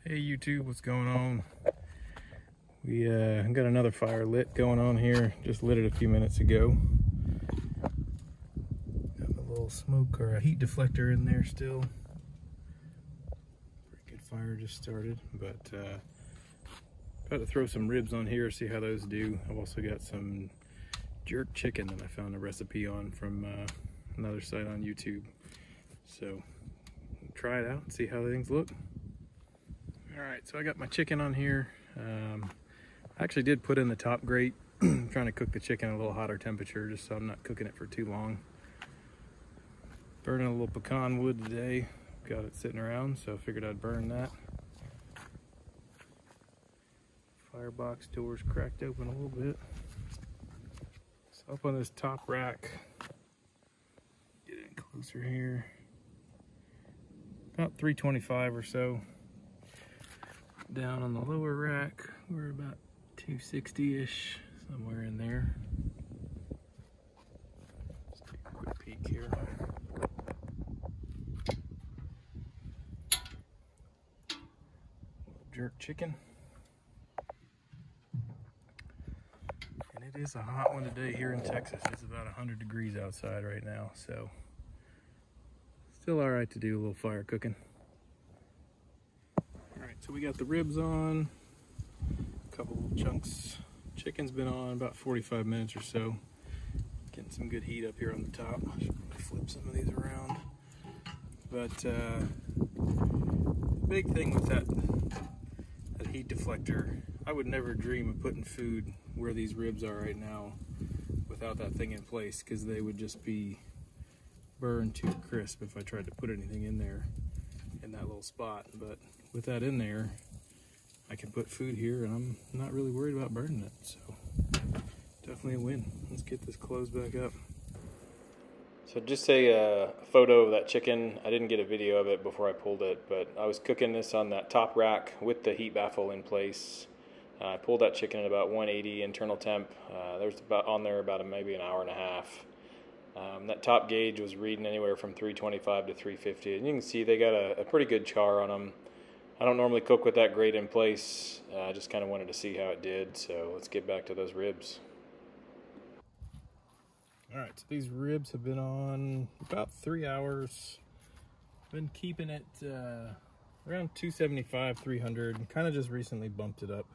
Hey YouTube, what's going on? We got another fire lit going on here. Just lit it a few minutes ago. Got a little smoke or a heat deflector in there still. Pretty good fire just started, but about to throw some ribs on here, see how those do. I've also got some jerk chicken that I found a recipe on from another site on YouTube. So try it out and see how things look. All right, so I got my chicken on here. I actually did put in the top grate, trying to cook the chicken at a little hotter temperature, just so I'm not cooking it for too long. Burning a little pecan wood today. Got it sitting around, so I figured I'd burn that. Firebox door's cracked open a little bit. So up on this top rack, get in closer here. About 325 or so. Down on the lower rack, we're about 260-ish, somewhere in there. Let's take a quick peek here. Jerk chicken. And it is a hot one today here in Texas. It's about 100 degrees outside right now, so still all right to do a little fire cooking. So we got the ribs on, a couple little chunks. Chicken's been on about 45 minutes or so. Getting some good heat up here on the top. I should probably flip some of these around. But the big thing with that heat deflector, I would never dream of putting food where these ribs are right now without that thing in place, because they would just be burned too crisp if I tried to put anything in there in that little spot. But with that in there, I can put food here and I'm not really worried about burning it, so definitely a win. Let's get this closed back up. So just a photo of that chicken. I didn't get a video of it before I pulled it, but I was cooking this on that top rack with the heat baffle in place. I pulled that chicken at about 180 internal temp. There's about maybe an hour and a half. That top gauge was reading anywhere from 325 to 350, and you can see they got a pretty good char on them. I don't normally cook with that grate in place. I just kind of wanted to see how it did, so let's get back to those ribs. All right, so these ribs have been on about 3 hours. Been keeping it around 275, 300, and kind of just recently bumped it up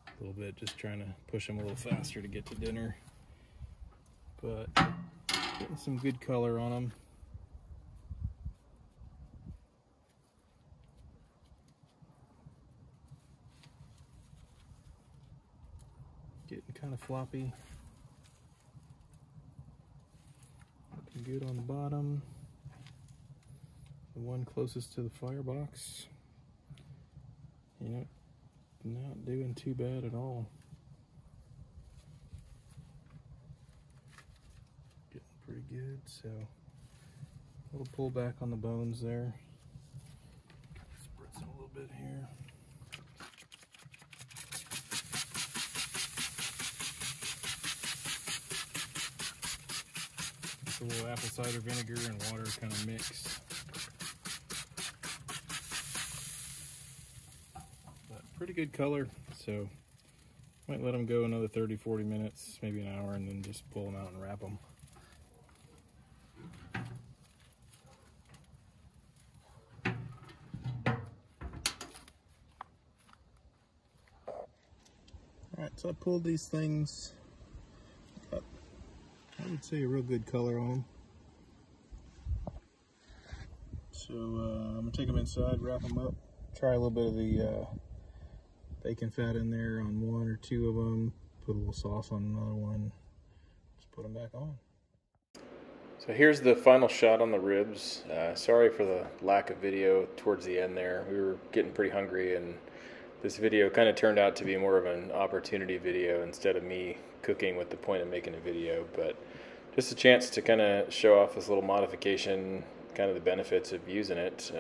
a little bit, just trying to push them a little faster to get to dinner. But getting some good color on them. Getting kind of floppy. Looking good on the bottom. The one closest to the firebox, you know, not doing too bad at all. Getting pretty good, so a little pull back on the bones there. Spritz a little bit here. A little apple cider vinegar and water kind of mix. But pretty good color, so might let them go another 30-40 minutes, maybe an hour, and then just pull them out and wrap them. Alright, so I pulled these things. I would say a real good color on them. So I'm gonna take them inside, wrap them up, try a little bit of the bacon fat in there on one or two of them, put a little sauce on another one, just put them back on. So here's the final shot on the ribs. Sorry for the lack of video towards the end there. We were getting pretty hungry, and this video kind of turned out to be more of an opportunity video instead of me cooking with the point of making a video, but just a chance to kind of show off this little modification, kind of the benefits of using it,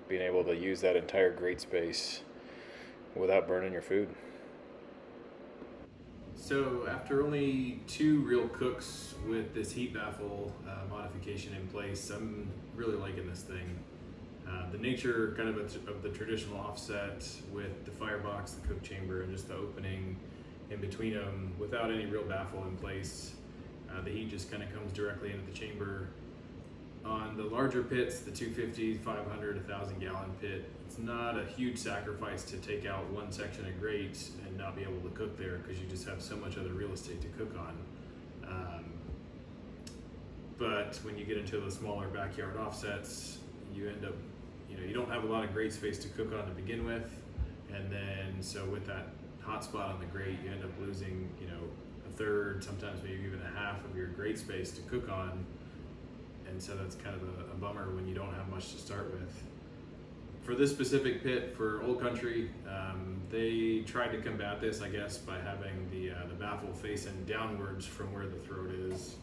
being able to use that entire grate space without burning your food. So after only 2 real cooks with this heat baffle modification in place, I'm really liking this thing. The nature kind of the traditional offset with the firebox, the cook chamber, and just the opening in between them without any real baffle in place. The heat just kind of comes directly into the chamber. On the larger pits, the 250, 500, 1,000 gallon pit, it's not a huge sacrifice to take out one section of grate and not be able to cook there because you just have so much other real estate to cook on. But when you get into the smaller backyard offsets, you end up, you don't have a lot of grate space to cook on to begin with. And then, so with that hot spot on the grate, you end up losing, a third, sometimes maybe even a half of your grate space to cook on. And so that's kind of a bummer when you don't have much to start with. For this specific pit, for Old Country, they tried to combat this, I guess, by having the baffle facing downwards from where the throat is.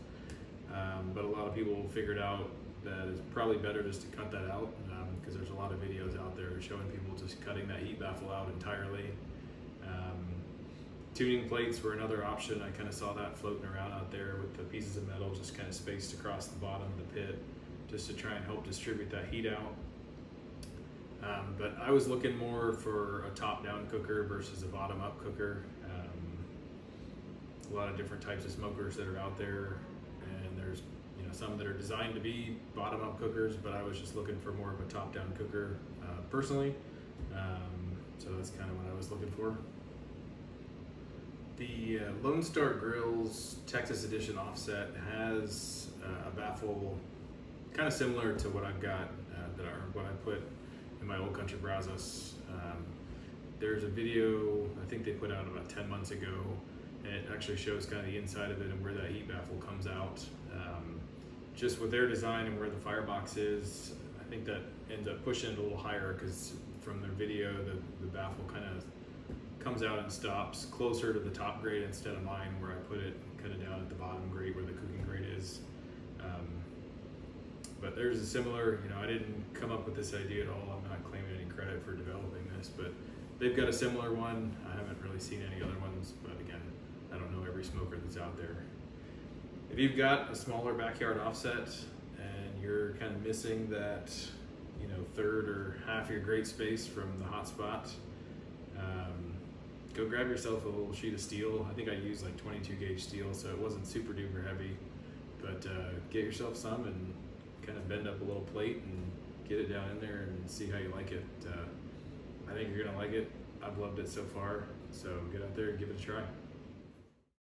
But a lot of people figured out that it's probably better just to cut that out because there's a lot of videos out there showing people just cutting that heat baffle out entirely. Tuning plates were another option. I kind of saw that floating around out there with the pieces of metal just kind of spaced across the bottom of the pit just to try and help distribute that heat out. But I was looking more for a top-down cooker versus a bottom-up cooker. A lot of different types of smokers that are out there, and there's some that are designed to be bottom-up cookers, but I was just looking for more of a top-down cooker personally. So that's kind of what I was looking for. The Lone Star Grill's Texas Edition offset has a baffle kind of similar to what I've got, what I put in my Old Country Brazos. There's a video I think they put out about 10 months ago, and it actually shows kind of the inside of it and where that heat baffle comes out. Just with their design and where the firebox is, I think that ends up pushing it a little higher because from their video, the baffle kind of comes out and stops closer to the top grate instead of mine where I put it kind of down at the bottom grate where the cooking grate is. But there's a similar, I didn't come up with this idea at all. I'm not claiming any credit for developing this, but they've got a similar one. I haven't really seen any other ones, but again, I don't know every smoker that's out there. If you've got a smaller backyard offset and you're kind of missing that, third or half your grate space from the hot spot, go grab yourself a little sheet of steel. I think I used like 22 gauge steel, so it wasn't super duper heavy, but get yourself some and kind of bend up a little plate and get it down in there and see how you like it. I think you're gonna like it. I've loved it so far, so get out there and give it a try.